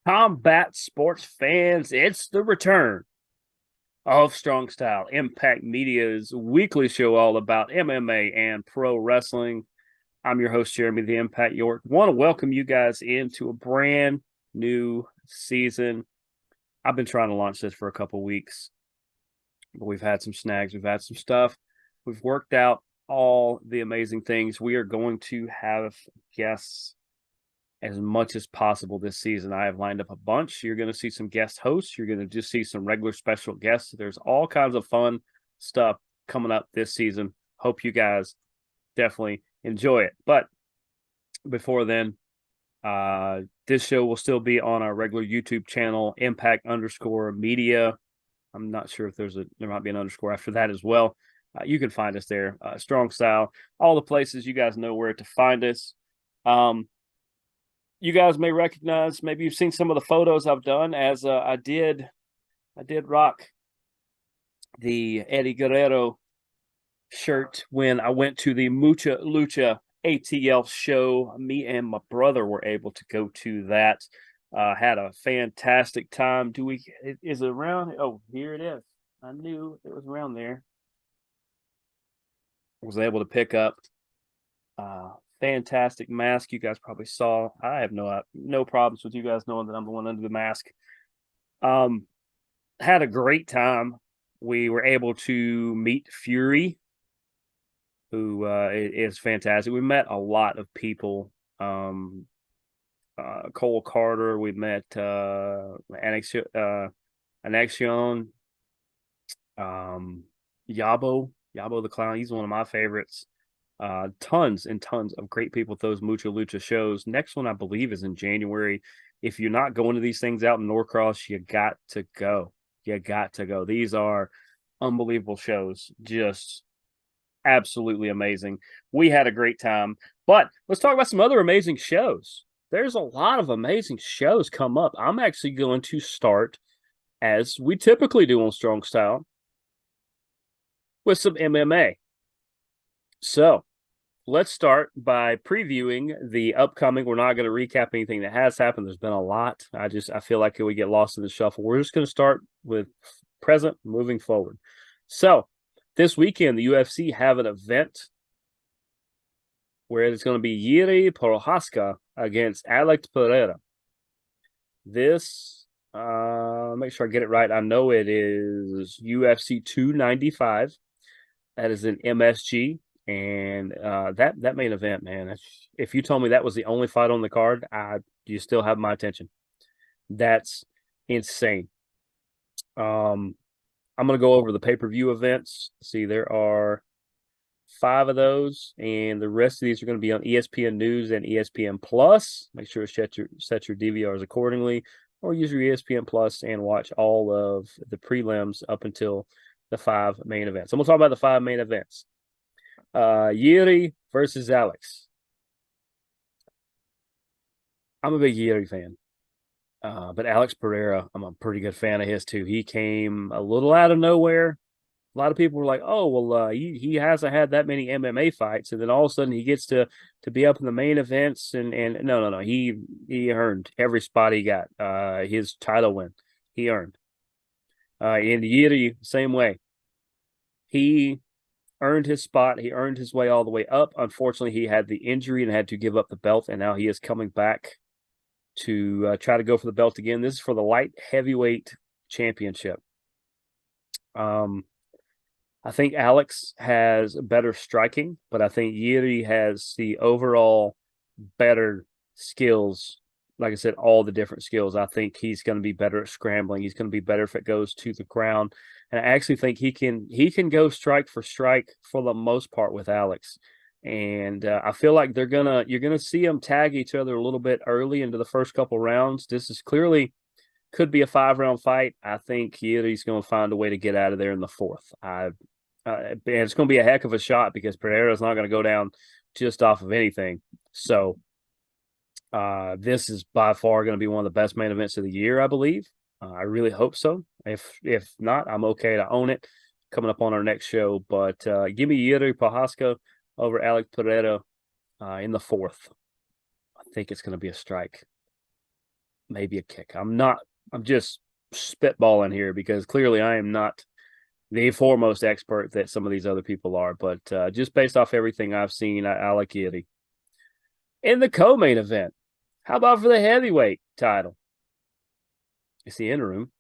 Combat sports fans, it's the return of Strong Style, Impact Media's weekly show all about MMA and pro wrestling. I'm your host, Jeremy the Impact York. Want to welcome you guys into a brand new season. I've been trying to launch this for a couple weeks, but we've had some snags, we've had some stuff. We've worked out all the amazing things. We are going to have guests as much as possible this season. I have lined up a bunch. You're going to see some guest hosts. You're going to just see some regular special guests. There's all kinds of fun stuff coming up this season. Hope you guys definitely enjoy it. But before then, this show will still be on our regular YouTube channel, Impact_Media. I'm not sure if there might be an underscore after that as well. You can find us there. Strong Style, all the places you guys know where to find us. You guys may recognize, maybe you've seen some of the photos I've done as I did rock the Eddie Guerrero shirt when I went to the Mucha Lucha ATL show. Me and my brother were able to go to that. Had a fantastic time. Is it around? Oh, here it is. I knew it was around there. Was able to pick up fantastic mask. You guys probably saw. I have no problems with you guys knowing that I'm the one under the mask. Had a great time. We were able to meet Fury, who is fantastic. We met a lot of people. Cole Carter. We met Annexion. Yabo the Clown. He's one of my favorites. Tons and tons of great people at those Mucha Lucha shows. Next one, I believe, is in January. If you're not going to these things out in Norcross, you got to go. You got to go. These are unbelievable shows. Just absolutely amazing. We had a great time. But let's talk about some other amazing shows. There's a lot of amazing shows come up. I'm actually going to start, as we typically do on Strong Style, with some MMA. So let's start by previewing the upcoming. We're not going to recap anything that has happened. There's been a lot. I feel like we get lost in the shuffle. We're just going to start with present, moving forward. So this weekend, the UFC have an event where it's going to be Yuri Prochazka against Alex Pereira. This, make sure I get it right. I know it is UFC 295. That is an MSG. And that main event, man, if you told me that was the only fight on the card, you still have my attention. That's insane. I'm going to go over the pay-per-view events. See, there are 5 of those, and the rest of these are going to be on ESPN News and ESPN Plus. Make sure to set your DVRs accordingly, or use your ESPN Plus and watch all of the prelims up until the 5 main events. I'm going to talk about the 5 main events. Yuri versus Alex. I'm a big Yuri fan. But Alex Pereira, I'm a pretty good fan of his too. He came a little out of nowhere. A lot of people were like, "Oh, well, he hasn't had that many MMA fights," and then all of a sudden he gets to be up in the main events. And no, he earned every spot he got. His title win, he earned. And Yuri, same way. He earned his spot. He earned his way all the way up. Unfortunately, he had the injury and had to give up the belt, and now he is coming back to try to go for the belt again. This is for the light heavyweight championship. I think Alex has better striking, but I think Yuri has the overall better skills. Like I said, all the different skills. I think he's going to be better at scrambling. He's going to be better if it goes to the ground. And I actually think he can go strike for strike for the most part with Alex. And I feel like you're gonna see them tag each other a little bit early into the first couple rounds. This is clearly could be a 5-round fight. I think Yuri's going to find a way to get out of there in the 4th. And it's going to be a heck of a shot because Pereira's not going to go down just off of anything. So this is by far going to be one of the best main events of the year, I believe. I really hope so. If not, I'm okay to own it coming up on our next show. But give me Yuri Prochazka over Alex Pereira in the 4th. I think it's going to be a strike. maybe a kick. I'm just spitballing here because clearly I am not the foremost expert that some of these other people are, but just based off everything I've seen, I like Yeti. In the co-main event, how about for the heavyweight title? It's the interim.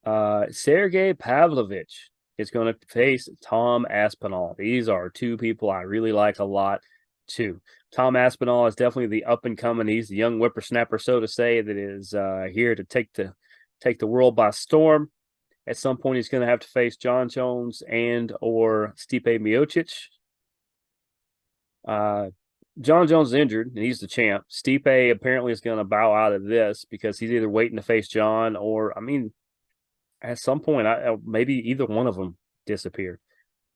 Sergey Pavlovich is going to face Tom Aspinall. These are two people I really like a lot, too. Tom Aspinall is definitely the up and coming. He's the young whippersnapper, so to say, that is here to take the world by storm. At some point, he's going to have to face John Jones and or Stipe Miocic. John Jones is injured, and he's the champ. Stipe apparently is going to bow out of this because he's either waiting to face John or, I mean, at some point, maybe either one of them disappear.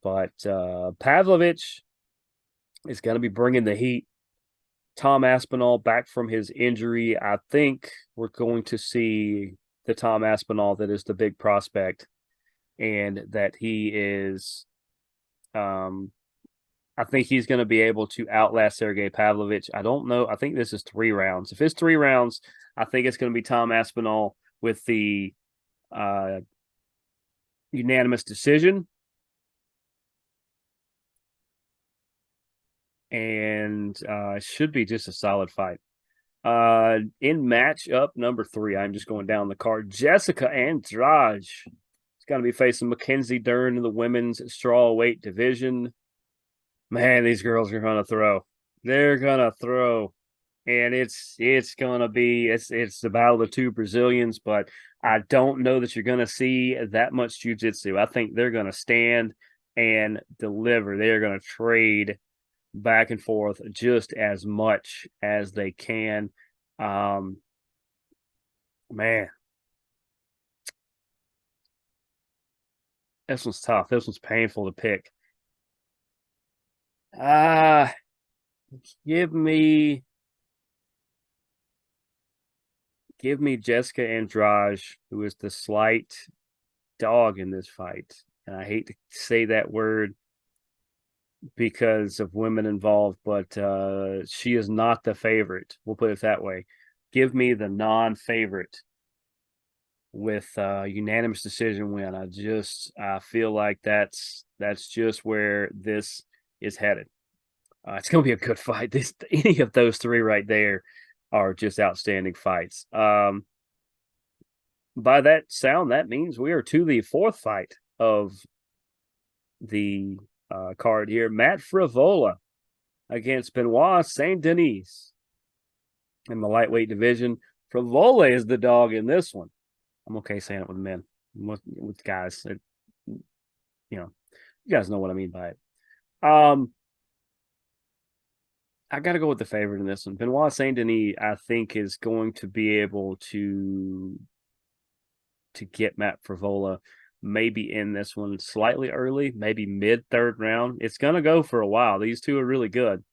But Pavlovich is going to be bringing the heat. Tom Aspinall back from his injury. I think we're going to see the Tom Aspinall that is the big prospect, and that he is. I think he's going to be able to outlast Sergey Pavlovich. I don't know. I think this is 3 rounds. If it's 3 rounds, I think it's going to be Tom Aspinall with the unanimous decision. And it should be just a solid fight. In matchup number 3, I'm just going down the card. Jessica Andrade is going to be facing Mackenzie Dern in the women's strawweight division. Man, these girls are going to throw. They're going to throw. And it's going to be it's the battle of 2 Brazilians, but I don't know that you're going to see that much jiu-jitsu. I think they're going to stand and deliver. They're going to trade back and forth just as much as they can. Man, this one's tough. This one's painful to pick. Give me Jessica Andrade, who is the slight dog in this fight. And I hate to say that word because of women involved, but she is not the favorite. We'll put it that way. Give me the non-favorite with unanimous decision win. I feel like that's just where this is headed. It's going to be a good fight. Any of those 3 right there are just outstanding fights. By that sound, that means we are to the 4th fight of the card here. Matt Frivola against Benoit Saint Denis in the lightweight division. Frivola is the dog in this one. I'm okay saying it with men, with guys. You guys know what I mean by it. I got to go with the favorite in this one. Benoit Saint Denis, I think, is going to be able to get Matt Frivola maybe in this one slightly early, maybe mid-3rd round. It's going to go for a while. These two are really good,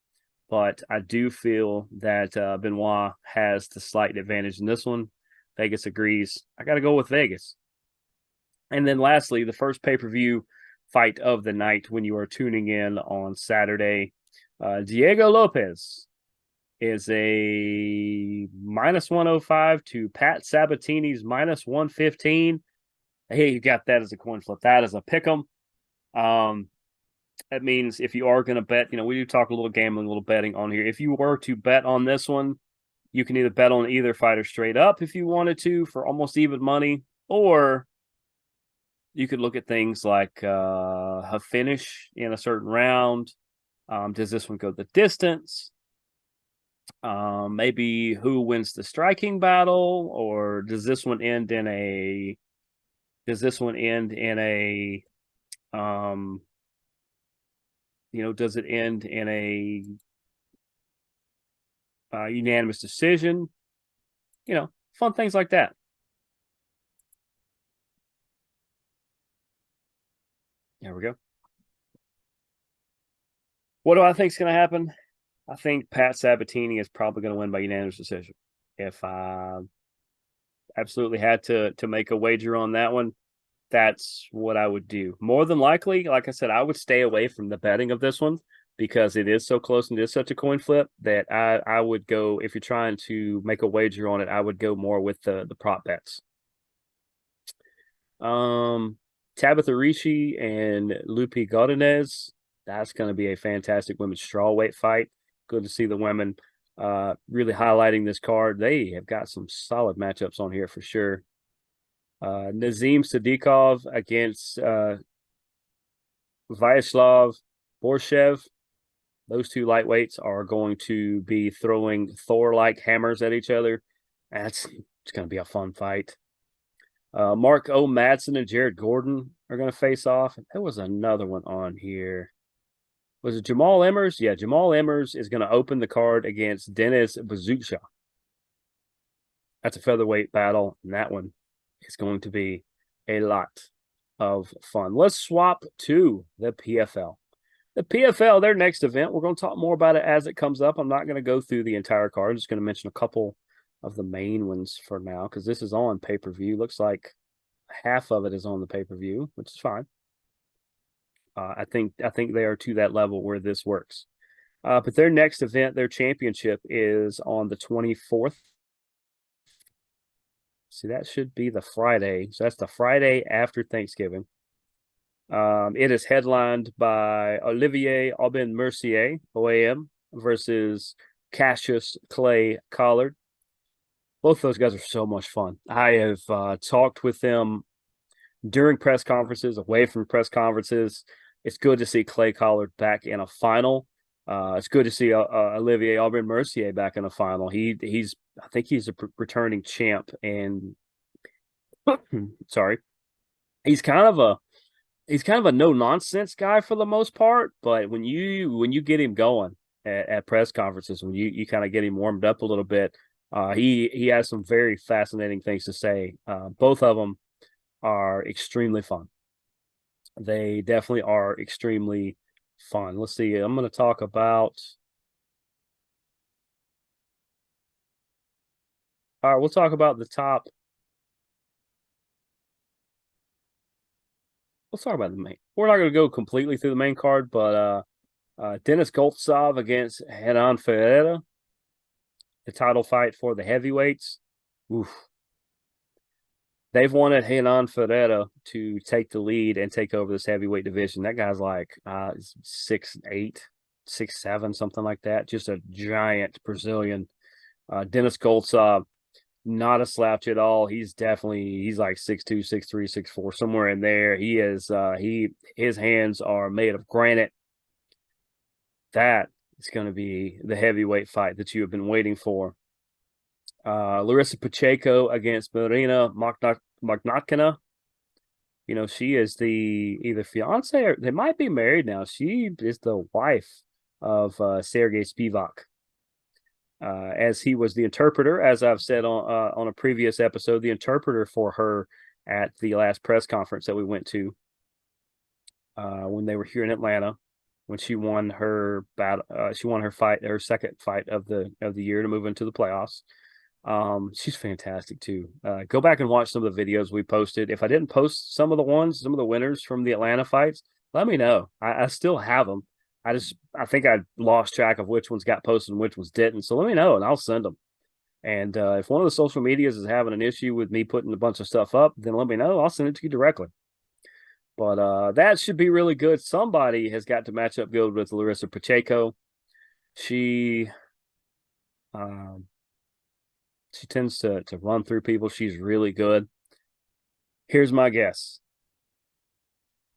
but I do feel that Benoit has the slight advantage in this one. Vegas agrees. I got to go with Vegas. And then lastly, the first pay-per-view fight of the night when you are tuning in on Saturday. Diego Lopez is a -105 to Pat Sabatini's -115. Hey, you got that as a coin flip. That is a pick 'em. That means if you are going to bet, we do talk a little gambling, a little betting on here. If you were to bet on this one, you can either bet on either fighter straight up if you wanted to for almost even money, or you could look at things like a finish in a certain round. Does this one go the distance? Maybe who wins the striking battle, or does this one end in a does it end in a unanimous decision? Fun things like that. There we go. What do I think is going to happen? I think Pat Sabatini is probably going to win by unanimous decision. If I absolutely had to make a wager on that one, that's what I would do. More than likely, like I said, I would stay away from the betting of this one. because it is so close and it is such a coin flip that I would go, if you're trying to make a wager on it, I would go more with the prop bets. Tabitha Ricci and Lupi Godinez. That's going to be a fantastic women's strawweight fight. Good to see the women really highlighting this card. They have got some solid matchups on here for sure. Nazim Sadikov against Vyacheslav Borshev. Those two lightweights are going to be throwing Thor-like hammers at each other. It's going to be a fun fight. Mark O. Madsen and Jared Gordon are going to face off. There was another one on here. Was it Jamal Emmers? Yeah, Jamal Emmers is going to open the card against Dennis Bazucha. That's a featherweight battle, and that one is going to be a lot of fun. Let's swap to the PFL. The PFL, their next event, we're going to talk more about it as it comes up. I'm not going to go through the entire card. I'm just going to mention a couple of the main ones for now because this is on pay-per-view. Looks like half of it is on the pay-per-view, which is fine. I think they are to that level where this works. But their next event, their championship, is on the 24th. See, that should be the Friday. So that's the Friday after Thanksgiving. It is headlined by Olivier Aubin-Mercier, OAM, versus Cassius Clay Collard. Both those guys are so much fun. I have talked with them during press conferences, away from press conferences. It's good to see Clay Collard back in a final. It's good to see Olivier Aubin-Mercier back in a final. I think he's a returning champ, and sorry, he's kind of a no nonsense guy for the most part. But when you get him going at press conferences, when you kind of get him warmed up a little bit, he has some very fascinating things to say. Both of them are extremely fun. They definitely are extremely fun. Let's see. I'm going to talk about. All right, we'll talk about the top. Let's talk about the main. We're not going to go completely through the main card, but Dennis Goltsov against Hernan Ferreira, the title fight for the heavyweights. Oof. They've wanted Hernan Ferreira to take the lead and take over this heavyweight division. That guy's like 6'8", 6'7", something like that. Just a giant Brazilian. Dennis Goltsov, not a slouch at all. He's like 6'2", 6'3", 6'4", somewhere in there. He is his hands are made of granite. That is going to be the heavyweight fight that you have been waiting for. Larissa Pacheco against Marina Magnatkina. You know, she is the either fiance or they might be married now. She is the wife of Sergey Spivak. As he was the interpreter, as I've said on a previous episode, the interpreter for her at the last press conference that we went to when they were here in Atlanta, when she won her fight, her second fight of the year to move into the playoffs. She's fantastic too. Go back and watch some of the videos we posted. If I didn't post some of the winners from the Atlanta fights, let me know. I still have them. I think I lost track of which ones got posted and which ones didn't. So let me know and I'll send them. And if one of the social medias is having an issue with me putting a bunch of stuff up, then let me know. I'll send it to you directly. But that should be really good. Somebody has got to match up good with Larissa Pacheco. She tends to run through people. She's really good. Here's my guess.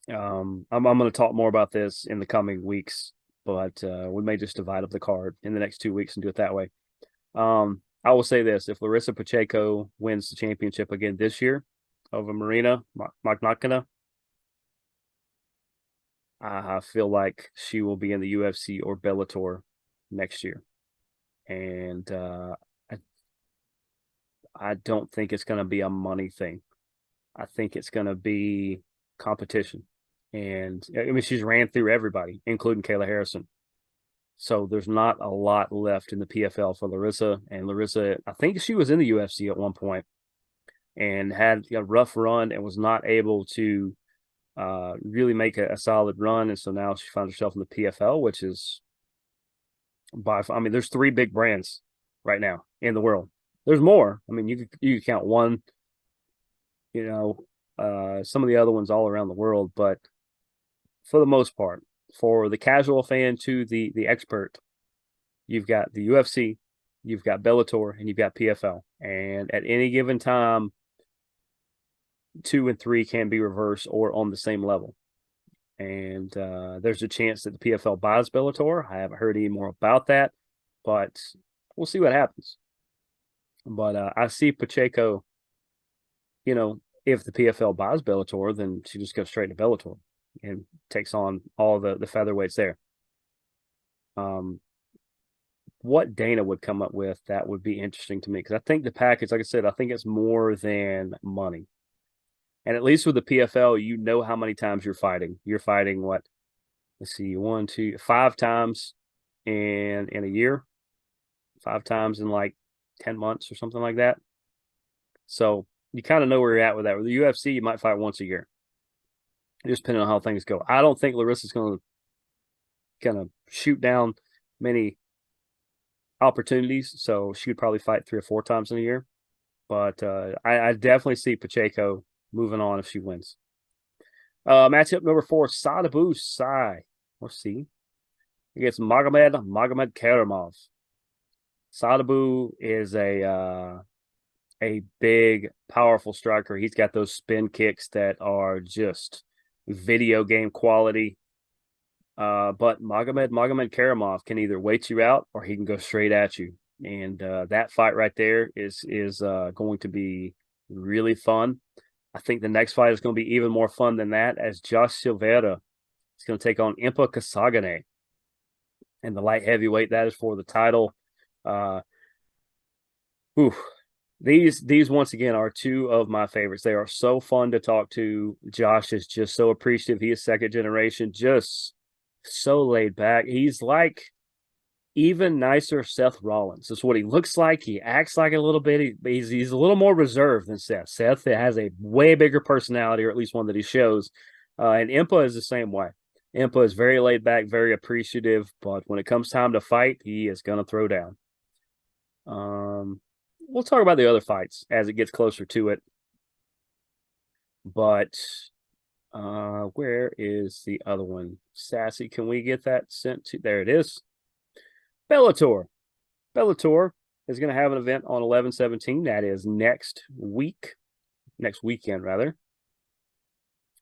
I'm going to talk more about this in the coming weeks, but we may just divide up the card in the next 2 weeks and do it that way. I will say this: if Larissa Pacheco wins the championship again this year over Marina Magnatkina, I feel like she will be in the UFC or Bellator next year, and I don't think it's going to be a money thing. I think it's going to be competition. And I mean, she's ran through everybody, including Kayla Harrison. So there's not a lot left in the PFL for Larissa. And Larissa, I think she was in the UFC at one point and had a rough run and was not able to really make a solid run. And so now she finds herself in the PFL, which is there's 3 big brands right now in the world. There's more. I mean, you could count one, some of the other ones all around the world, but for the most part, for the casual fan to the expert, you've got the UFC, you've got Bellator, and you've got PFL. And at any given time, 2 and 3 can be reversed or on the same level. And there's a chance that the PFL buys Bellator. I haven't heard any more about that, but we'll see what happens. But I see Pacheco, if the PFL buys Bellator, then she just goes straight to Bellator and takes on all the featherweights there. What Dana would come up with, that would be interesting to me, because I think the package, like I said, I think it's more than money. And at least with the PFL, you know how many times you're fighting. You're fighting what? Let's see, 1, 2, 5 times in a year, 5 times in like 10 months or something like that. So you kind of know where you're at with that. With the UFC, you might fight once a year, just depending on how things go. I don't think Larissa's going to shoot down many opportunities, so she would probably fight 3 or 4 times in a year. But I definitely see Pacheco moving on if she wins. Matchup number 4, Sadabu Sai, or C, against Magomed Karamov. Sadabu is a big, powerful striker. He's got those spin kicks that are just video game quality. But Magomed Karamov can either wait you out or he can go straight at you. And that fight right there is going to be really fun. I think the next fight is going to be even more fun than that, as Josh Silveira is going to take on Impa Kasagane. And the light heavyweight, that is for the title. These once again are 2 of my favorites. They are so fun to talk to. Josh is just so appreciative. He is second generation, just so laid back. He's like even nicer Seth Rollins. That's what he looks like. He acts like a little bit. He's a little more reserved than Seth. Seth has a way bigger personality, or at least one that he shows. And Impa is the same way. Impa is very laid back, very appreciative, but when it comes time to fight, he is going to throw down. We'll talk about the other fights as it gets closer to it. But where is the other one? Sassy, can we get that sent to? There it is. Bellator. Bellator is going to have an event on 11/17. That is next weekend rather.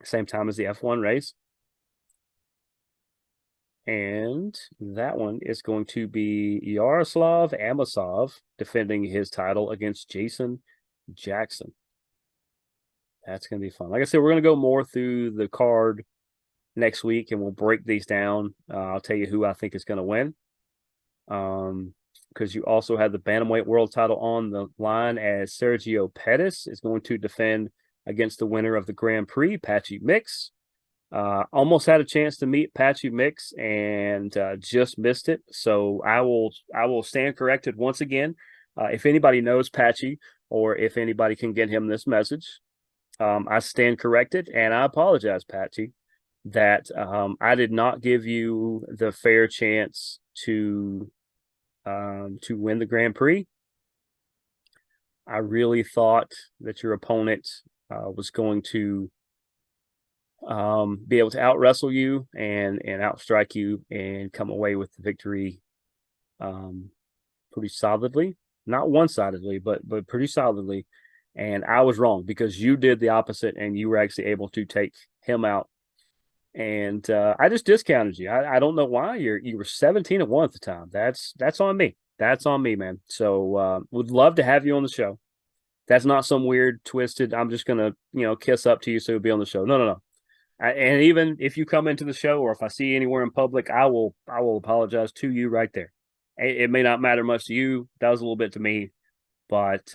Same time as the F1 race. And that one is going to be Yaroslav Amosov defending his title against Jason Jackson. That's going to be fun. Like I said, we're going to go more through the card next week, and we'll break these down. I'll tell you who I think is going to win. Because you also have the Bantamweight World title on the line, as Sergio Pettis is going to defend against the winner of the Grand Prix, Patchy Mix. Almost had a chance to meet Patchy Mix and just missed it. So I will stand corrected once again. If anybody knows Patchy, or if anybody can get him this message, I stand corrected, and I apologize, Patchy, that I did not give you the fair chance to win the Grand Prix. I really thought that your opponent was going to be able to out-wrestle you and outstrike you and come away with the victory pretty solidly. Not one-sidedly, but pretty solidly. And I was wrong, because you did the opposite, and you were actually able to take him out. And I just discounted you. I don't know why. You were 17-1 at the time. That's on me. That's on me, man. So would love to have you on the show. That's not some weird twisted, I'm just gonna kiss up to you so you'll be on the show. No. And even if you come into the show, or if I see you anywhere in public, I will apologize to you right there. It may not matter much to you. It does a little bit to me, but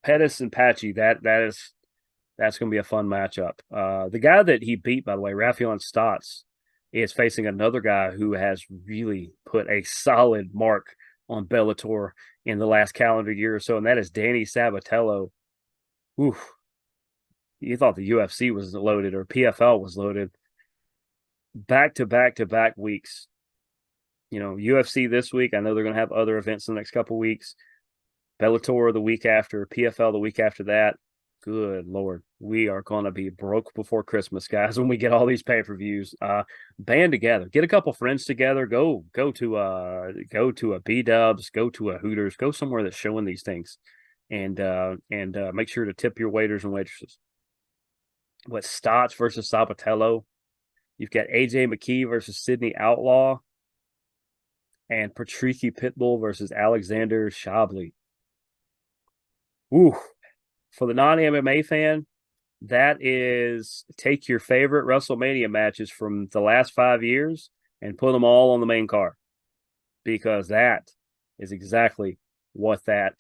Pettis and Patchy, that's going to be a fun matchup. The guy that he beat, by the way, Rafion Stotts, is facing another guy who has really put a solid mark on Bellator in the last calendar year or so, and that is Danny Sabatello. Oof. you thought the UFC was loaded or PFL was loaded. Back to back to back weeks. UFC this week. I know they're going to have other events in the next couple weeks. Bellator the week after, PFL the week after that. Good Lord. We are going to be broke before Christmas, guys, when we get all these pay-per-views. Band together. Get a couple friends together. Go to a B-Dubs, go to a Hooters, go somewhere that's showing these things. And make sure to tip your waiters and waitresses. What, Stotts versus Sabatello? You've got AJ McKee versus Sydney Outlaw, and Patricky Pitbull versus Alexander Shabley. Ooh, for the non-MMA fan, that is take your favorite WrestleMania matches from the last 5 years and put them all on the main card, because that is exactly what that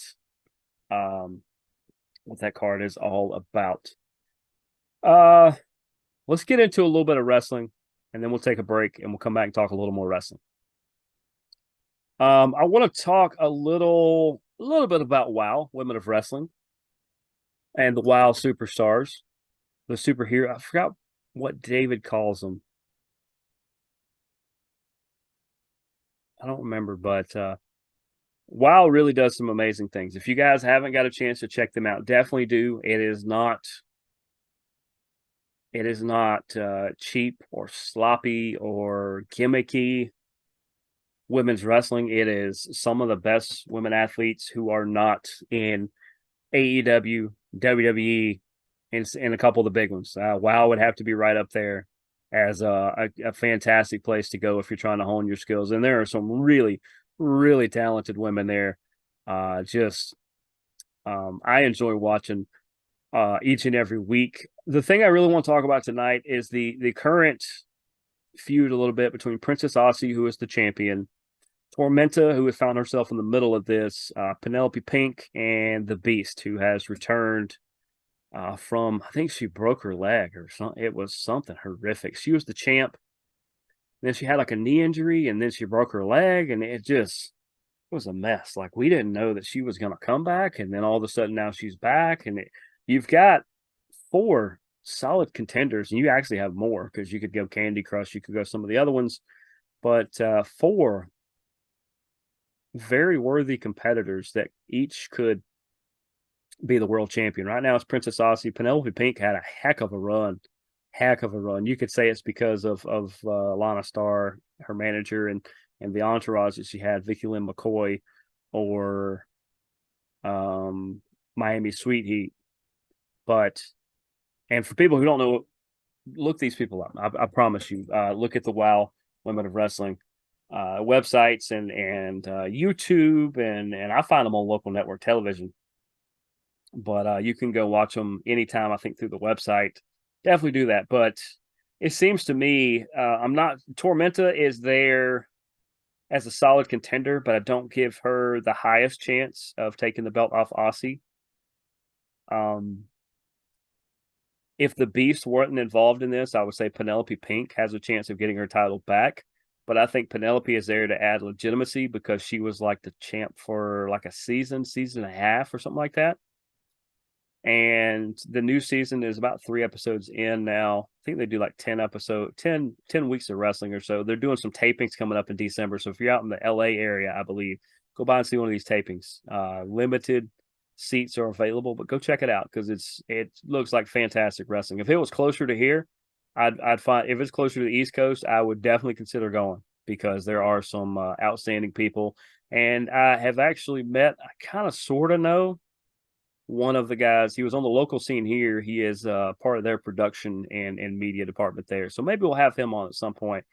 card is all about. Let's get into a little bit of wrestling, and then we'll take a break and we'll come back and talk a little more wrestling. I want to talk a little bit about WoW, Women of Wrestling, and the WoW superstars, the superhero. I forgot what David calls them. I don't remember, but WoW really does some amazing things. If you guys haven't got a chance to check them out, definitely do. It is not cheap or sloppy or gimmicky. Women's wrestling, it is some of the best women athletes who are not in AEW, WWE, and a couple of the big ones. WoW would have to be right up there as a fantastic place to go if you're trying to hone your skills. And there are some really, really talented women there. I enjoy watching each and every week. The thing I really want to talk about tonight is the current feud a little bit between Princess Aussie, who is the champion, Tormenta, who has found herself in the middle of this, Penelope Pink, and the Beast, who has returned from, I think she broke her leg or something. It was something horrific. She was the champ. Then she had like a knee injury, and then she broke her leg, and it was a mess. Like, we didn't know that she was going to come back, and then all of a sudden now she's back, and you've got 4 solid contenders, and you actually have more because you could go Candy Crush, you could go some of the other ones, but 4 very worthy competitors that each could be the world champion. Right now it's Princess Aussie. Penelope Pink had a heck of a run. You could say it's because of Lana Starr, her manager, and the entourage that she had, Vicky Lynn McCoy or Miami Sweet Heat. And for people who don't know, look these people up. I promise you, look at the WoW Women of Wrestling websites and YouTube, and I find them on local network television. But you can go watch them anytime, I think, through the website. Definitely do that. But it seems to me, Tormenta is there as a solid contender, but I don't give her the highest chance of taking the belt off Aussie. If the Beast weren't involved in this, I would say Penelope Pink has a chance of getting her title back. But I think Penelope is there to add legitimacy because she was like the champ for like a season and a half or something like that. And the new season is about 3 episodes in now. I think they do like 10 weeks of wrestling or so. They're doing some tapings coming up in December. So if you're out in the LA area, I believe, go by and see one of these tapings. Limited seats are available, but go check it out because it looks like fantastic wrestling. If it was closer to here, I'd find, if it's closer to the East Coast, I would definitely consider going because there are some outstanding people. And I have actually met, I kind of sort of know one of the guys. He was on the local scene here. He is part of their production and media department there. So maybe we'll have him on at some point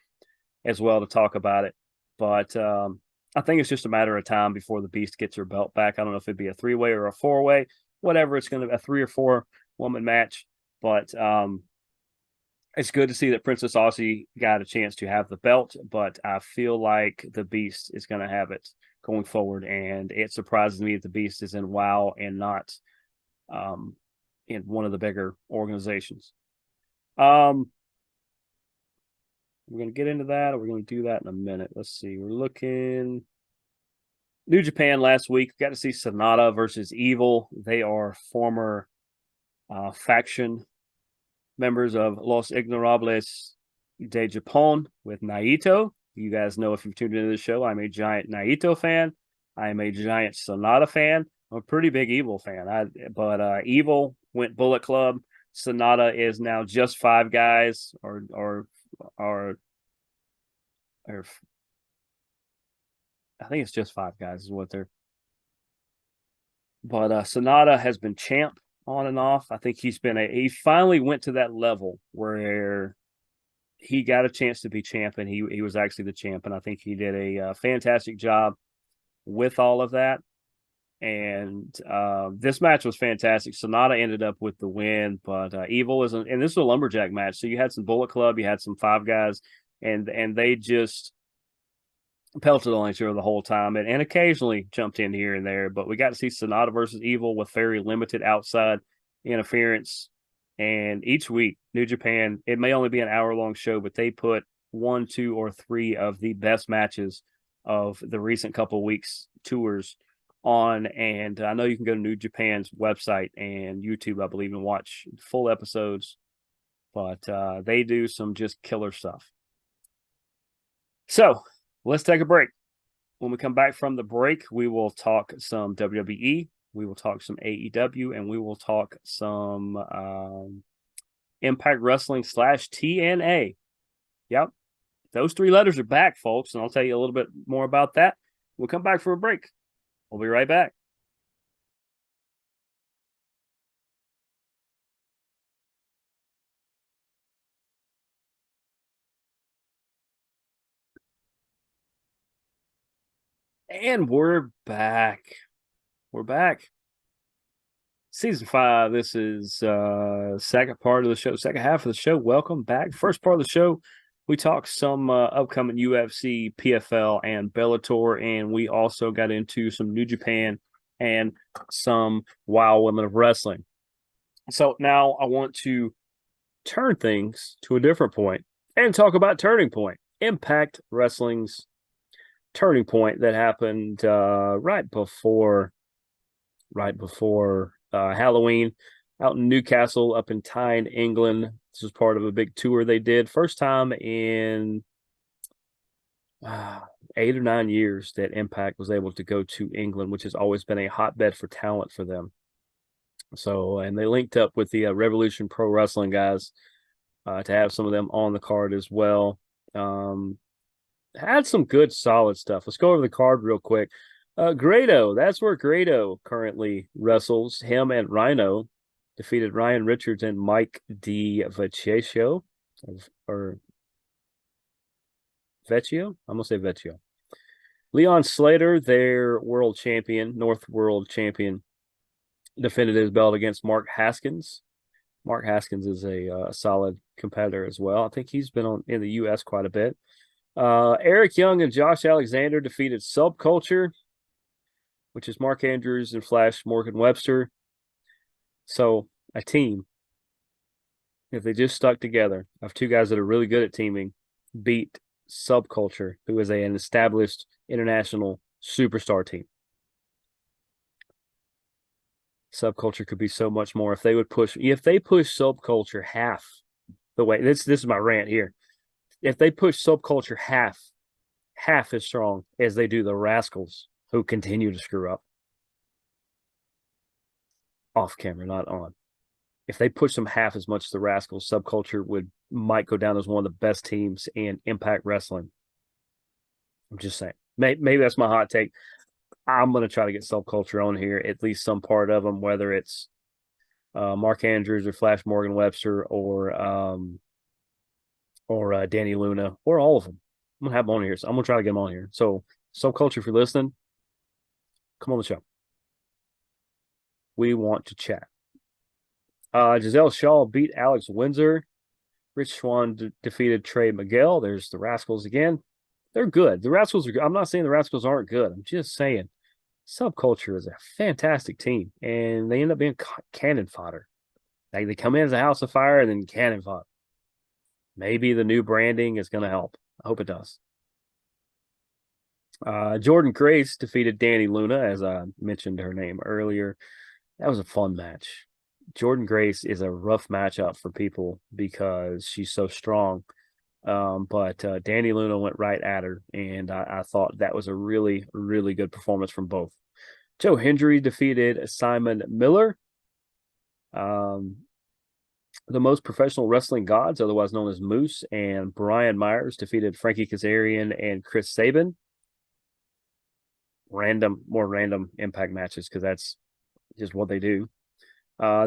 as well to talk about it. But I think it's just a matter of time before the Beast gets her belt back. I don't know if it'd be a 3-way or a 4-way, whatever. It's going to be a 3 or 4 woman match. But it's good to see that Princess Aussie got a chance to have the belt, but I feel like the Beast is going to have it going forward. And it surprises me that the Beast is in WoW and not in one of the bigger organizations. We're going to get into that, or we're going to do that in a minute. Let's see. We're looking New Japan last week. Got to see Sonata versus Evil. They are former faction members of Los Ignorables de Japón with Naito. You guys know if you've tuned into the show, I'm a giant Naito fan. I'm a giant Sonata fan. I'm a pretty big Evil fan. But Evil went Bullet Club. Sonata is now just Five Guys, or I think it's just Five Guys is what they're. But Sonata has been champ on and off. I think he finally went to that level where he got a chance to be champ, and he was actually the champ, and I think he did a fantastic job with all of that. And this match was fantastic. Sonata ended up with the win, but Evil isn't. And this was a lumberjack match, so you had some Bullet Club, you had some Five Guys, and they just pelted on each other the whole time, and occasionally jumped in here and there. But we got to see Sonata versus Evil with very limited outside interference. And each week, New Japan, it may only be an hour-long show, but they put 1, 2, or 3 of the best matches of the recent couple weeks tours on. And I know you can go to New Japan's website and YouTube, I believe, and watch full episodes. But they do some just killer stuff. So let's take a break. When we come back from the break, we will talk some WWE. We will talk some AEW, and we will talk some Impact Wrestling / TNA. Yep. Those 3 letters are back, folks, and I'll tell you a little bit more about that. We'll come back for a break. We'll be right back. And we're back. We're back. Season 5. This is second part of the show, second half of the show. Welcome back. First part of the show, we talked some upcoming UFC, PFL, and Bellator, and we also got into some New Japan and some Wild Women of Wrestling. So now I want to turn things to a different point and talk about Turning Point, Impact Wrestling's Turning Point that happened right before Halloween out in Newcastle, up in Tyne, England. This was part of a big tour they did. First time in 8 or 9 years that Impact was able to go to England, which has always been a hotbed for talent for them. So, and they linked up with the Revolution Pro Wrestling guys to have some of them on the card as well. Had some good, solid stuff. Let's go over the card real quick. Grado, that's where Grado currently wrestles. Him and Rhino defeated Ryan Richards and Mike DiVecchio, or Vecchio? I'm going to say Vecchio. Leon Slater, their world champion, North World champion, defended his belt against Mark Haskins. Mark Haskins is a solid competitor as well. I think he's been in the U.S. quite a bit. Eric Young and Josh Alexander defeated Subculture, which is Mark Andrews and Flash Morgan Webster. So a team, if they just stuck together, of 2 guys that are really good at teaming, beat Subculture, who is an established international superstar team. Subculture could be so much more if they push Subculture half the way. This is my rant here. If they push Subculture half as strong as they do the Rascals, who continue to screw up off camera, not on. If they push them half as much as the Rascals, Subculture might go down as one of the best teams in Impact Wrestling. I'm just saying. Maybe that's my hot take. I'm going to try to get Subculture on here, at least some part of them, whether it's Mark Andrews or Flash Morgan Webster or Danny Luna or all of them. I'm going to have them on here. So I'm going to try to get them on here. So Subculture, if you're listening, come on the show. We want to chat. Giselle Shaw beat Alex Windsor. Rich Swann defeated Trey Miguel. There's the Rascals again. They're good. The Rascals are good. I'm not saying the Rascals aren't good. I'm just saying Subculture is a fantastic team, and they end up being cannon fodder. They come in as a house of fire and then cannon fodder. Maybe the new branding is going to help. I hope it does. Jordan Grace defeated Danny Luna, as I mentioned her name earlier. That was a fun match. Jordan Grace is a rough matchup for people because she's so strong. But Danny Luna went right at her, and I thought that was a really, really good performance from both. Joe Hendry defeated Simon Miller. The most professional wrestling gods, otherwise known as Moose, and Brian Myers defeated Frankie Kazarian and Chris Sabin. More random Impact matches because that's just what they do.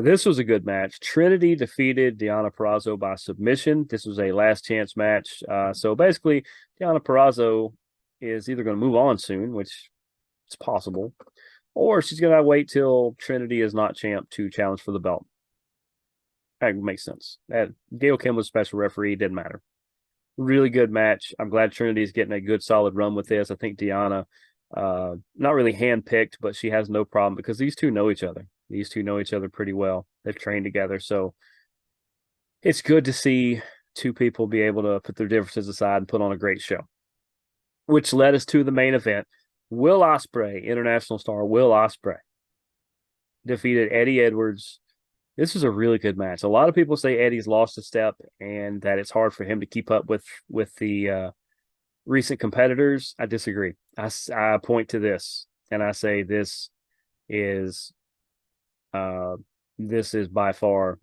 This was a good match. Trinity defeated Deonna Purrazzo by submission. This was a last chance match. So basically, Deonna Purrazzo is either going to move on soon, which is possible, or she's going to wait till Trinity is not champ to challenge for the belt. That makes sense. Gail Kim was special referee. Didn't matter. Really good match. I'm glad Trinity is getting a good solid run with this. I think Deonna, not really handpicked, but she has no problem because these two know each other. These two know each other pretty well. They've trained together. So it's good to see two people be able to put their differences aside and put on a great show, which led us to the main event. Will Ospreay, international star Will Ospreay, defeated Eddie Edwards. This was a really good match. A lot of people say Eddie's lost a step and that it's hard for him to keep up with the recent competitors. I disagree. I point to this and I say this is by far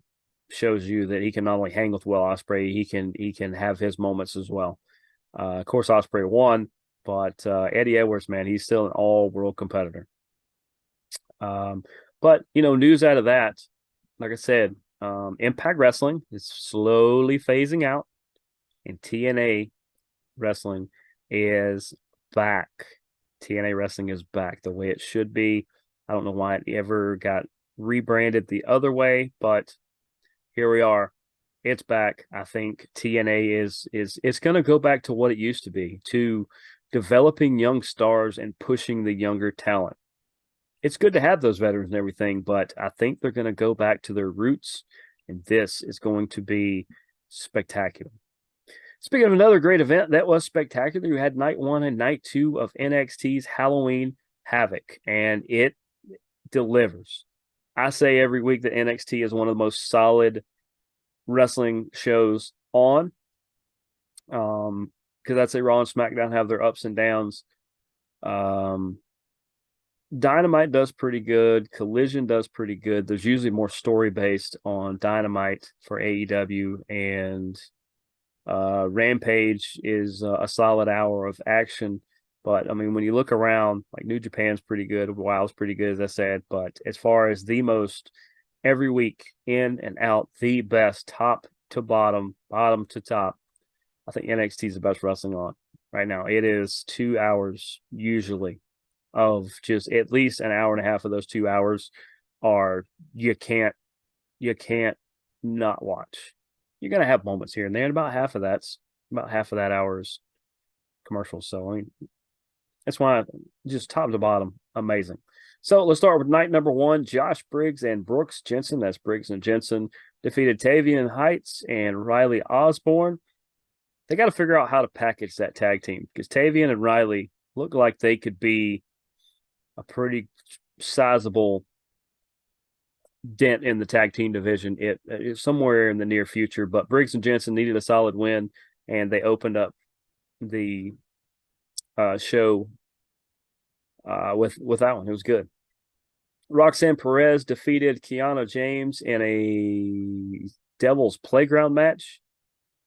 shows you that he can not only hang with Will Ospreay, he can have his moments as well. Of course, Ospreay won, but Eddie Edwards, man, he's still an all-world competitor. But news out of that, like I said, Impact Wrestling is slowly phasing out, and TNA Wrestling is back. TNA Wrestling is back the way it should be. I don't know why it ever got rebranded the other way, but here we are. It's back. I think TNA is it's going to go back to what it used to be, to developing young stars and pushing the younger talent. It's good to have those veterans and everything, but I think they're going to go back to their roots, and this is going to be spectacular. Speaking of another great event that was spectacular, you had night 1 and night 2 of NXT's Halloween Havoc, and it delivers. I say every week that NXT is one of the most solid wrestling shows on, because I'd say Raw and SmackDown have their ups and downs. Dynamite does pretty good. Collision does pretty good. There's usually more story based on Dynamite for AEW, and Rampage is a solid hour of action. But I mean, when you look around, like New Japan's pretty good, Wild's pretty good, as I said. But as far as the most every week in and out, the best top to bottom, bottom to top, I think NXT is the best wrestling on right now. It is 2 hours usually of just at least an hour and a half of those 2 hours are you can't not watch. You're gonna have moments here and there, and about half of that hour's commercials. So I mean, that's why just top to bottom, amazing. So let's start with night number 1. Josh Briggs and Brooks Jensen, that's Briggs and Jensen, defeated Tavian Heights and Riley Osborne. They got to figure out how to package that tag team because Tavian and Riley look like they could be a pretty sizable dent in the tag team division somewhere in the near future. But Briggs and Jensen needed a solid win, and they opened up the show with that one. It was good. Roxanne Perez defeated Kiana James in a Devil's Playground match.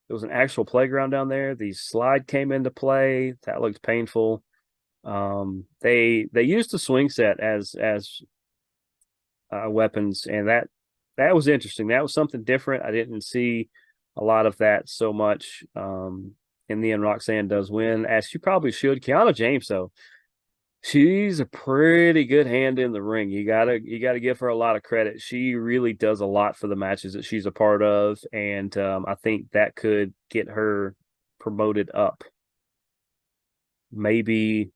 There was an actual playground down there. The slide came into play. That looked painful. They used the swing set as weapons, and that was interesting. That was something different. I didn't see a lot of that so much. In the end, Roxanne does win, as she probably should. Kiana James, though, she's a pretty good hand in the ring. You gotta give her a lot of credit. She really does a lot for the matches that she's a part of, and I think that could get her promoted up. Maybe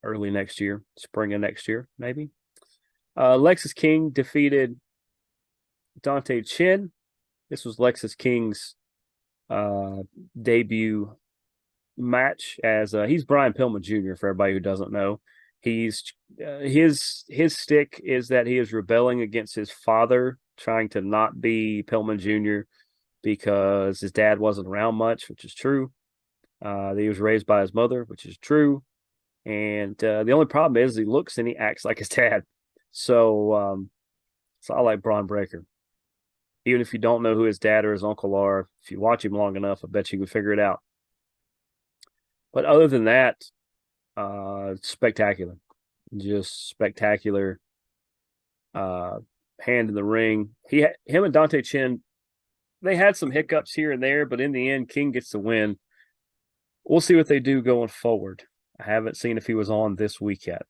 early next year, spring of next year, maybe. Lexis King defeated Dante Chen. This was Lexis King's debut match, as he's Brian Pillman Jr. for everybody who doesn't know. He's his stick is that he is rebelling against his father, trying to not be Pillman Jr. because his dad wasn't around much, which is true. He was raised by his mother, which is true. And the only problem is he looks and he acts like his dad. So I like Braun Breaker. Even if you don't know who his dad or his uncle are, if you watch him long enough, I bet you can figure it out. But other than that, spectacular. Just spectacular. Hand in the ring. Him and Dante Chen, they had some hiccups here and there, but in the end, King gets the win. We'll see what they do going forward. I haven't seen if he was on this week yet.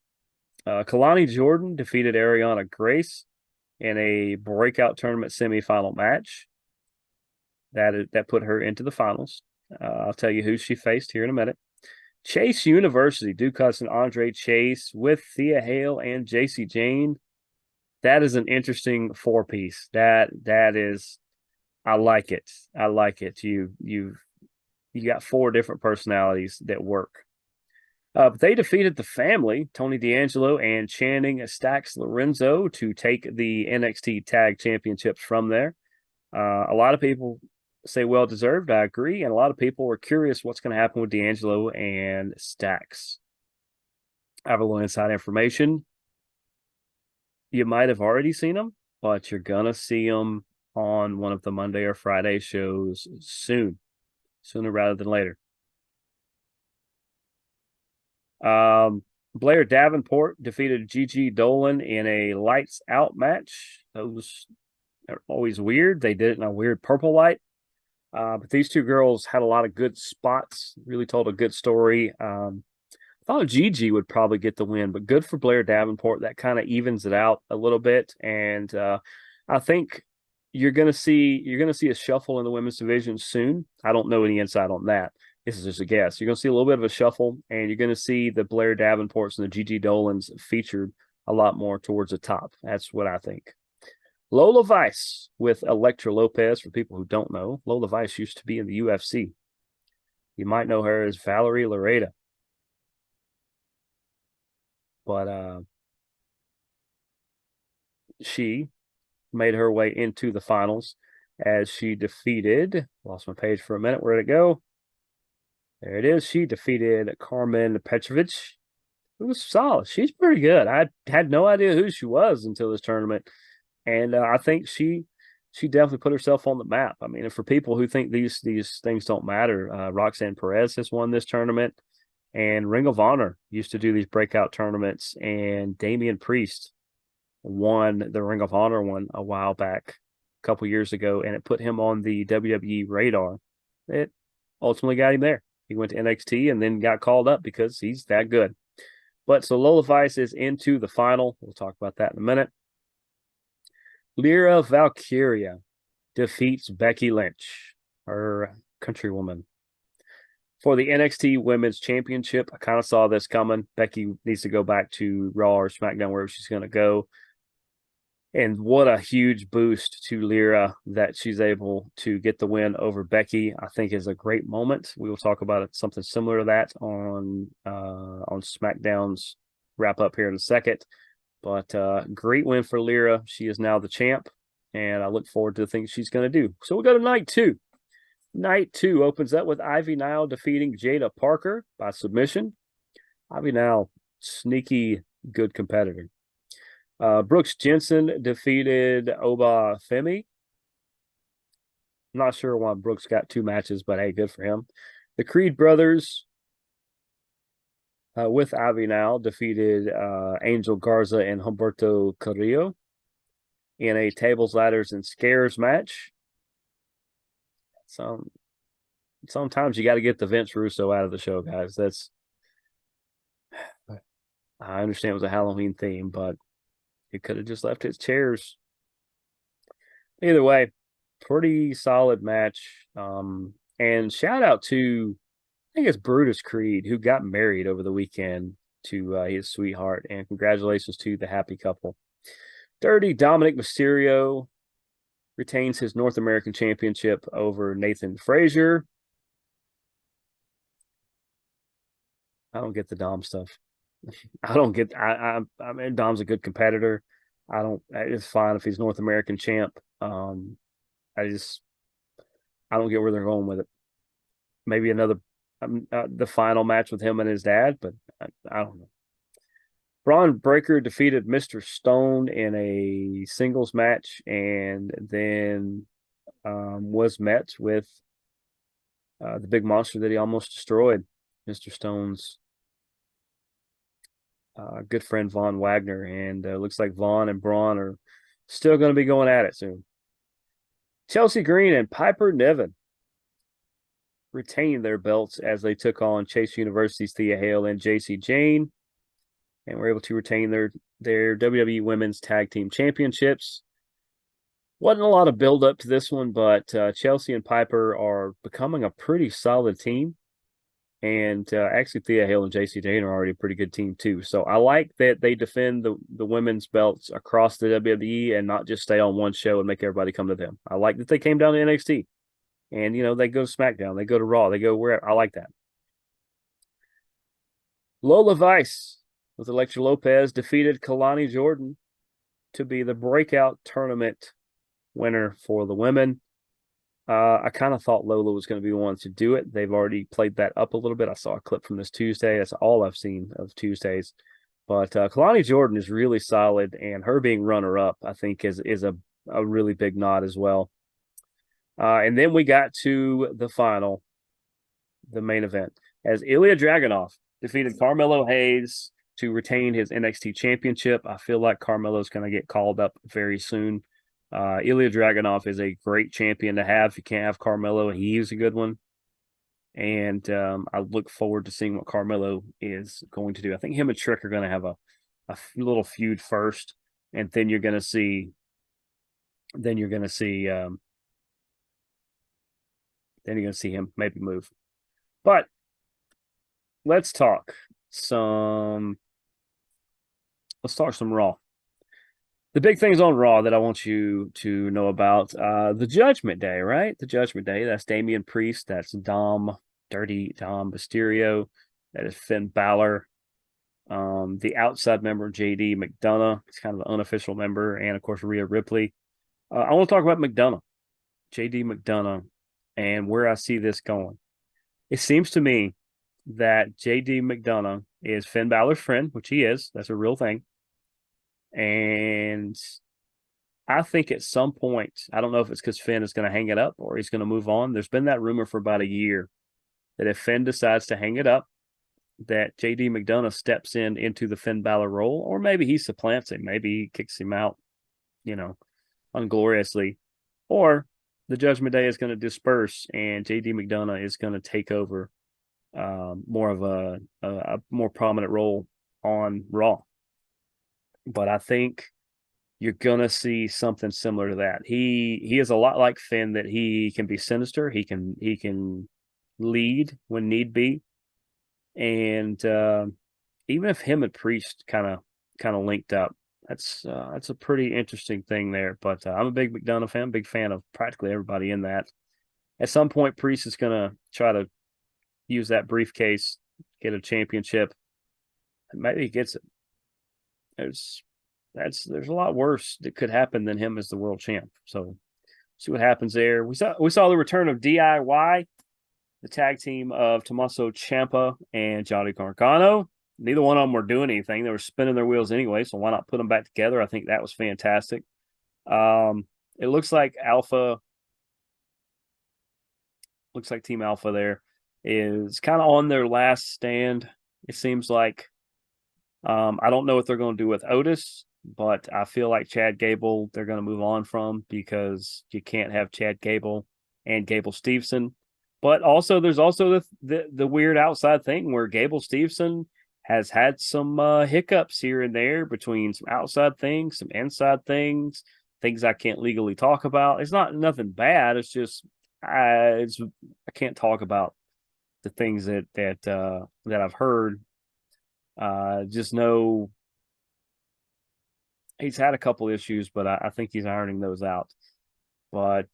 Kalani Jordan defeated Ariana Grace in a breakout tournament semifinal match. That put her into the finals. I'll tell you who she faced here in a minute. Chase University, Duke Hudson, Andre Chase with Thea Hale and JC Jane. That is an interesting four-piece. That is, I like it. I like it. You got four different personalities that work. But they defeated the family, Tony D'Angelo and Channing Stacks Lorenzo, to take the NXT Tag Championships from there. A lot of people say well-deserved. I agree. And a lot of people were curious what's going to happen with D'Angelo and Stacks. I have a little inside information. You might have already seen them, but you're going to see them on one of the Monday or Friday shows soon, sooner rather than later. Blair Davenport defeated Gigi Dolan in a lights out match. Those are always weird. They did it in a weird purple light. But these two girls had a lot of good spots, really told a good story. I thought Gigi would probably get the win, but good for Blair Davenport. That kind of evens it out a little bit. And I think you're gonna see a shuffle in the women's division soon. I don't know any insight on that. This is just a guess. You're going to see a little bit of a shuffle, and you're going to see the Blair Davenports and the Gigi Dolans featured a lot more towards the top. That's what I think. Lola Vice with Elektra Lopez. For people who don't know, Lola Vice used to be in the UFC. You might know her as Valerie Lareda. But she made her way into the finals as she defeated, lost my page for a minute. Where'd it go? There it is. She defeated Carmen Petrovic. It was solid. She's pretty good. I had no idea who she was until this tournament. And I think she definitely put herself on the map. I mean, for people who think these things don't matter, Roxanne Perez has won this tournament. And Ring of Honor used to do these breakout tournaments. And Damian Priest won the Ring of Honor one a while back, a couple years ago. And it put him on the WWE radar. It ultimately got him there. He went to NXT and then got called up because he's that good. But so Lola Vice is into the final. We'll talk about that in a minute. Lyra Valkyria defeats Becky Lynch, her countrywoman, for the NXT Women's Championship. I kind of saw this coming. Becky needs to go back to Raw or SmackDown, wherever she's going to go. And what a huge boost to Lyra that she's able to get the win over Becky. I think is a great moment. We will talk about something similar to that on SmackDown's wrap up here in a second. But great win for Lyra. She is now the champ, and I look forward to the things she's going to do. So we'll go to night two. Night two opens up with Ivy Nile defeating Jada Parker by submission. Ivy Nile, sneaky good competitor. Brooks Jensen defeated Oba Femi. Not sure why Brooks got two matches, but hey, good for him. The Creed brothers with Ivy Nile defeated Angel Garza and Humberto Carrillo in a tables, ladders, and scares match. So sometimes you got to get the Vince Russo out of the show, guys. I understand it was a Halloween theme, but he could have just left his chairs. Either way, pretty solid match. And shout out to, I think it's Brutus Creed, who got married over the weekend to his sweetheart. And congratulations to the happy couple. Dirty Dominic Mysterio retains his North American Championship over Nathan Frazier. I don't get the Dom stuff. I don't get. I mean, Dom's a good competitor. I don't. It's fine if he's North American champ. I just I don't get where they're going with it. Maybe another the final match with him and his dad, but I don't know. Braun Breaker defeated Mr. Stone in a singles match, and then was met with the big monster that he almost destroyed, Mr. Stone's good friend Von Wagner, and looks like Von and Braun are still going to be going at it soon. Chelsea Green and Piper Niven retained their belts as they took on Chase University's Thea Hale and JC Jane, and were able to retain their WWE Women's Tag Team Championships. Wasn't a lot of build up to this one, but Chelsea and Piper are becoming a pretty solid team. And actually, Thea Hale and JC Jane are already a pretty good team too. So I like that they defend the women's belts across the WWE and not just stay on one show and make everybody come to them. I like that they came down to NXT, and they go to SmackDown, they go to Raw, they go wherever. I like that. Lola Vice with Elektra Lopez defeated Kalani Jordan to be the breakout tournament winner for the women. I kind of thought Lola was going to be the one to do it. They've already played that up a little bit. I saw a clip from this Tuesday. That's all I've seen of Tuesdays. But Kalani Jordan is really solid, and her being runner-up, I think, is a really big nod as well. And then we got to the final, the main event, as Ilya Dragunov defeated Carmelo Hayes to retain his NXT championship. I feel like Carmelo's going to get called up very soon. Ilya Dragunov is a great champion to have. If you can't have Carmelo, he's a good one. And I look forward to seeing what Carmelo is going to do. I think him and Trick are going to have a little feud first, and then you're going to see him maybe move. But let's talk some Raw. The big things on Raw that I want you to know about, the Judgment Day, right? The Judgment Day. That's Damian Priest. That's Dirty Dom Mysterio. That is Finn Balor. The outside member, JD McDonough. He's kind of an unofficial member. And, of course, Rhea Ripley. I want to talk about McDonough, JD McDonough, and where I see this going. It seems to me that JD McDonough is Finn Balor's friend, which he is. That's a real thing. And I think at some point, I don't know if it's because Finn is going to hang it up or he's going to move on. There's been that rumor for about a year that if Finn decides to hang it up, that JD McDonough steps into the Finn Balor role, or maybe he supplants him. Maybe he kicks him out, ungloriously. Or the Judgment Day is going to disperse and JD McDonough is going to take over more of a more prominent role on Raw. But I think you're gonna see something similar to that. He is a lot like Finn, that he can be sinister. He can lead when need be, and even if him and Priest kind of linked up, that's a pretty interesting thing there. But I'm a big McDonough fan, big fan of practically everybody in that. At some point, Priest is gonna try to use that briefcase, get a championship, and maybe he gets it. There's a lot worse that could happen than him as the world champ. So see what happens there. We saw the return of DIY, the tag team of Tommaso Ciampa and Johnny Gargano. Neither one of them were doing anything. They were spinning their wheels anyway, so why not put them back together? I think that was fantastic. It looks like Team Alpha there is kind of on their last stand. It seems like. I don't know what they're going to do with Otis, but I feel like Chad Gable they're going to move on from, because you can't have Chad Gable and Gable Steveson. But also there's also the weird outside thing where Gable Steveson has had some hiccups here and there between some outside things, some inside things I can't legally talk about. It's not nothing bad. It's just I can't talk about the things that I've heard. Just know he's had a couple issues, but I think he's ironing those out. But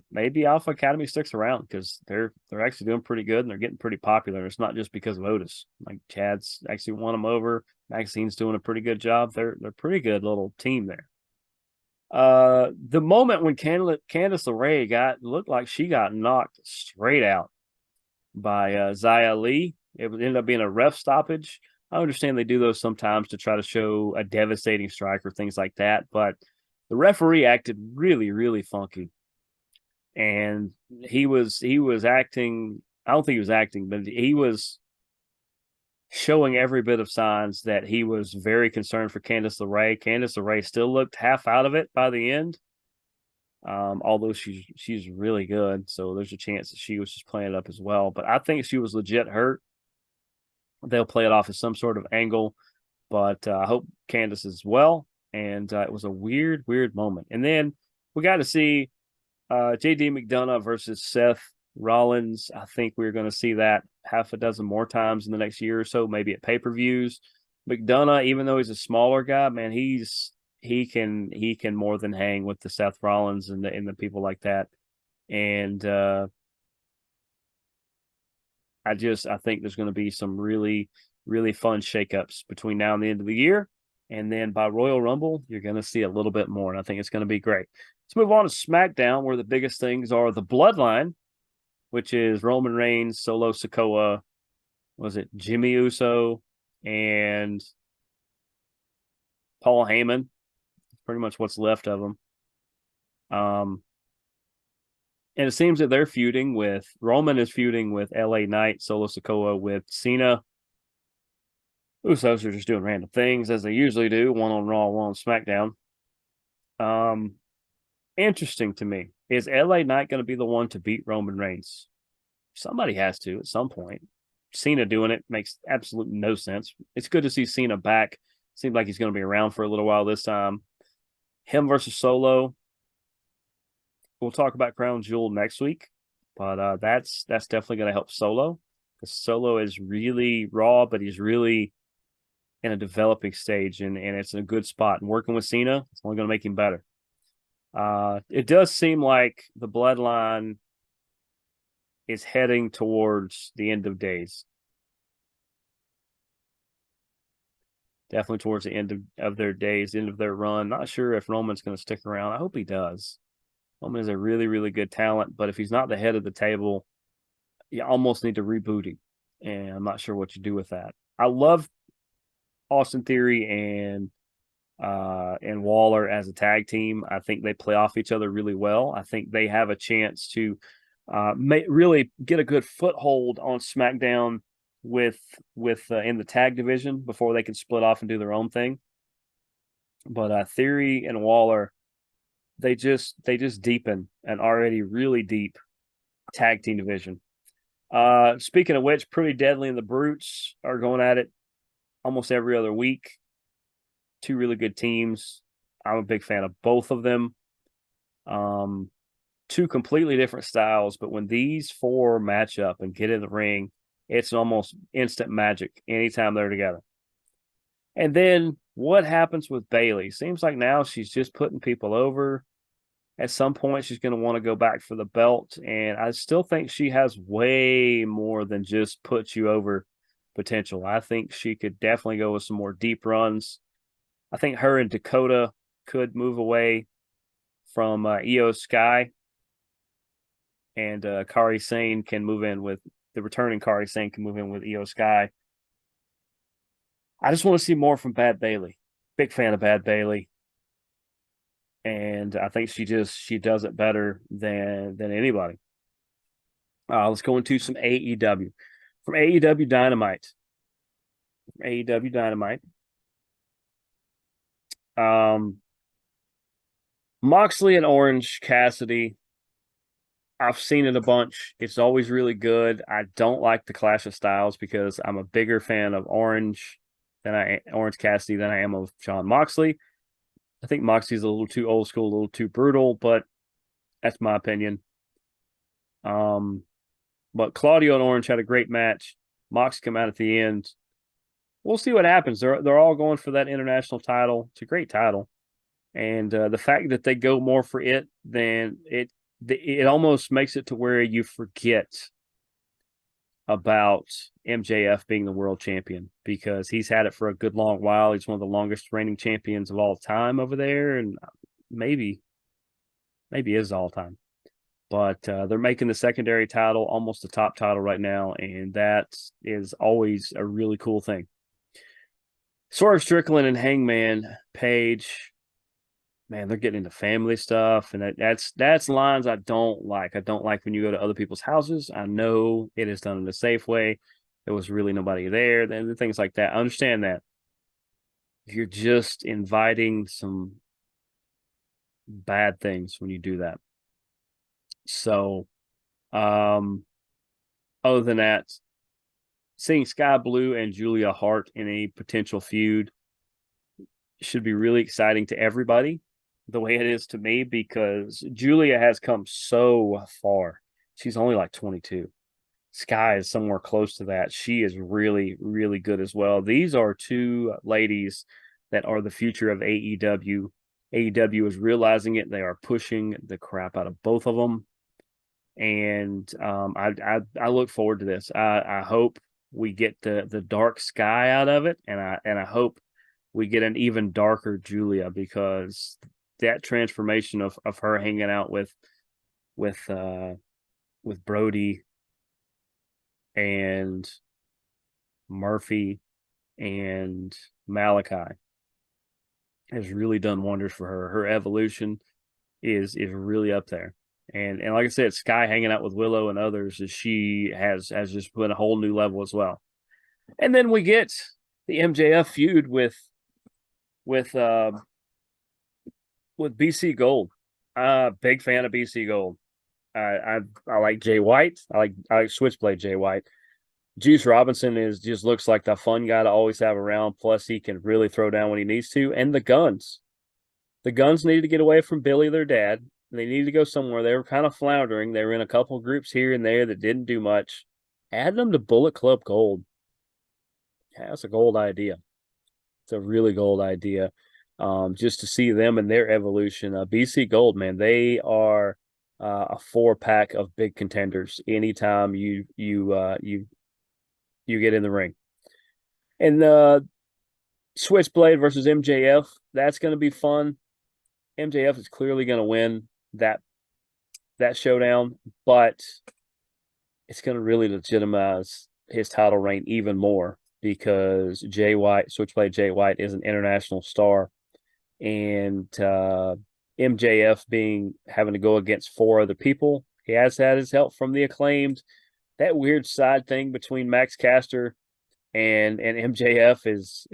maybe Alpha Academy sticks around because they're actually doing pretty good and they're getting pretty popular. It's not just because of Otis. Like Chad's actually won them over. Maxine's doing a pretty good job. They're pretty good little team there. The moment when Candice LeRae looked like she got knocked straight out by Zia Lee. It ended up being a ref stoppage. I understand they do those sometimes to try to show a devastating strike or things like that, but the referee acted really, really funky, and he was acting. I don't think he was acting, but he was showing every bit of signs that he was very concerned for Candice LeRae. Candice LeRae still looked half out of it by the end, although she's really good. So there's a chance that she was just playing it up as well. But I think she was legit hurt. They'll play it off as some sort of angle, but I hope Candice is well. And it was a weird, weird moment. And then we got to see JD McDonough versus Seth Rollins. I think we're going to see that half a dozen more times in the next year or so, maybe at pay-per-views. McDonough, even though he's a smaller guy, man, he can more than hang with the Seth Rollins and the people like that. And I think there's going to be some really, really fun shakeups between now and the end of the year. And then by Royal Rumble, you're going to see a little bit more. And I think it's going to be great. Let's move on to SmackDown, where the biggest things are the Bloodline, which is Roman Reigns, Solo Sikoa, was it Jimmy Uso, and Paul Heyman. Pretty much what's left of them. And it seems that they're feuding with Roman is feuding with LA Knight, Solo Sikoa with Cena. Usos are just doing random things as they usually do, one on Raw, one on SmackDown. Interesting to me. Is LA Knight going to be the one to beat Roman Reigns? Somebody has to at some point. Cena doing it makes absolutely no sense. It's good to see Cena back. Seems like he's going to be around for a little while this time. Him versus Solo. We'll talk about Crown Jewel next week, but that's definitely going to help Solo because Solo is really raw, but he's really in a developing stage, and it's in a good spot. And working with Cena, it's only going to make him better. It does seem like the Bloodline is heading towards the end of days. Definitely towards the end of their days, end of their run. Not sure if Roman's going to stick around. I hope he does. Roman is a really, really good talent, but if he's not the head of the table, you almost need to reboot him. And I'm not sure what you do with that. I love Austin Theory and Waller as a tag team. I think they play off each other really well. I think they have a chance to really get a good foothold on SmackDown with in the tag division before they can split off and do their own thing. But Theory and Waller, they just deepen an already really deep tag team division. Speaking of which, Pretty Deadly and the Brutes are going at it almost every other week. Two really good teams. I'm a big fan of both of them. Two completely different styles, but when these four match up and get in the ring, it's almost instant magic anytime they're together. And then what happens with Bayley? Seems like now she's just putting people over. At some point, she's going to want to go back for the belt. And I still think she has way more than just put you over potential. I think she could definitely go with some more deep runs. I think her and Dakota could move away from Io Sky. And Kairi Sane can move in with the returning Kairi Sane can move in with Io Sky. I just want to see more from Bad Bayley. Big fan of Bad Bayley. And I think she does it better than anybody. Let's go into some AEW. From AEW Dynamite. Moxley and Orange Cassidy. I've seen it a bunch. It's always really good. I don't like the Clash of Styles because I'm a bigger fan of Orange Cassidy than I am of Jon Moxley. I think Moxie's a little too old school, a little too brutal, but that's my opinion. But Claudio and Orange had a great match. Mox come out at the end. We'll see what happens. They're all going for that international title. It's a great title. And the fact that they go more for it than it almost makes it to where you forget about MJF being the world champion, because he's had it for a good long while. He's one of the longest reigning champions of all time over there, and maybe is all time. But they're making the secondary title almost the top title right now, and that is always a really cool thing. Swerve Strickland and Hangman Page, man, they're getting into family stuff, and that's lines I don't like. I don't like when you go to other people's houses. I know it is done in a safe way. There was really nobody there, and things like that. I understand that. If you're just inviting some bad things when you do that. So, other than that, seeing Sky Blue and Julia Hart in a potential feud should be really exciting to everybody, the way it is to me, because Julia has come so far. She's only like 22. Sky is somewhere close to that. She is really, really good as well. These are two ladies that are the future of AEW. AEW is realizing it. They are pushing the crap out of both of them. And I look forward to this. I hope we get the dark Sky out of it, and I hope we get an even darker Julia, because that transformation of her hanging out with Brody and Murphy and Malachi has really done wonders for her. Her evolution is really up there. And like I said, Sky hanging out with Willow and others, she has just put a whole new level as well. And then we get the MJF feud with BC Gold. Big fan of BC Gold. I like Jay White. I like Switchblade Jay White. Juice Robinson just looks like the fun guy to always have around. Plus, he can really throw down when he needs to. And the Guns. The Guns needed to get away from Billy, their dad. They needed to go somewhere. They were kind of floundering. They were in a couple groups here and there that didn't do much. Add them to Bullet Club Gold. Yeah, that's a gold idea. It's a really gold idea. Just to see them and their evolution. BC Gold, man, they are a 4-pack of big contenders anytime you get in the ring. And Switchblade versus MJF, that's going to be fun. MJF is clearly going to win that showdown, but it's going to really legitimize his title reign even more, because Switchblade Jay White, is an international star, and MJF having to go against 4 other people. He has had his help from the Acclaimed. That weird side thing between Max Caster and MJF is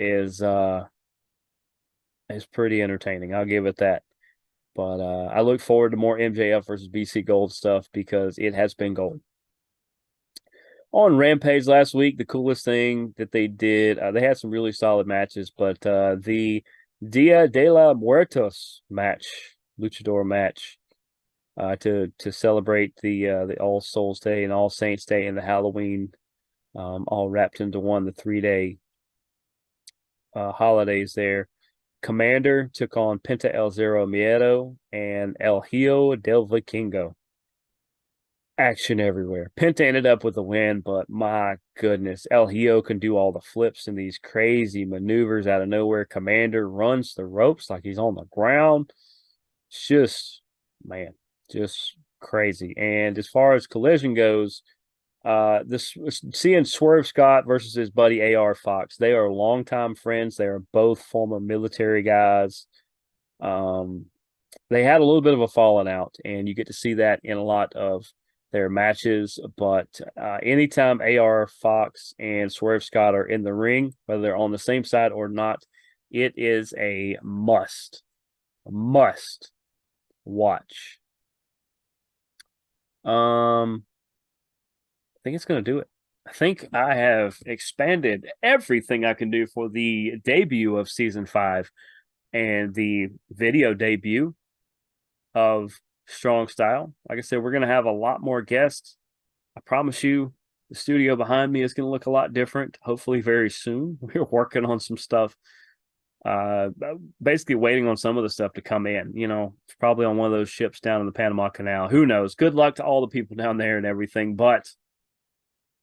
pretty entertaining. I'll give it that. But I look forward to more MJF versus BC Gold stuff, because it has been gold. On Rampage last week, the coolest thing that they did, they had some really solid matches, but the Dia de la Muertos match, luchador match, to celebrate the All Souls Day and All Saints Day and the Halloween, all wrapped into one, the 3-day holidays there. Commander took on Penta El Zero Miedo and El Hijo del Vikingo. Action everywhere. Penta ended up with the win, but my goodness, El Hijo can do all the flips and these crazy maneuvers out of nowhere. Commander runs the ropes like he's on the ground. It's just, man, just crazy. And as far as Collision goes, seeing Swerve Scott versus his buddy AR Fox, they are longtime friends. They are both former military guys. They had a little bit of a falling out, and you get to see that in a lot of their matches. But anytime AR Fox and Swerve Scott are in the ring, whether they're on the same side or not, it is a must watch. I think it's going to do it. I think I have expanded everything I can do for the debut of season 5 and the video debut of Strong Style. Like I said, we're going to have a lot more guests. I promise you, the studio behind me is going to look a lot different, hopefully very soon. We're working on some stuff Basically waiting on some of the stuff to come in. It's probably on one of those ships down in the Panama Canal. Who knows? Good luck to all the people down there and everything. But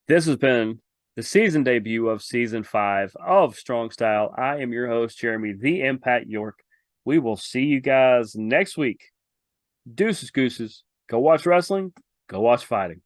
this has been the season debut of season 5 of Strong Style. I am your host, Jeremy, the Impact York. We will see you guys next week. Deuces, gooses. Go watch wrestling. Go watch fighting.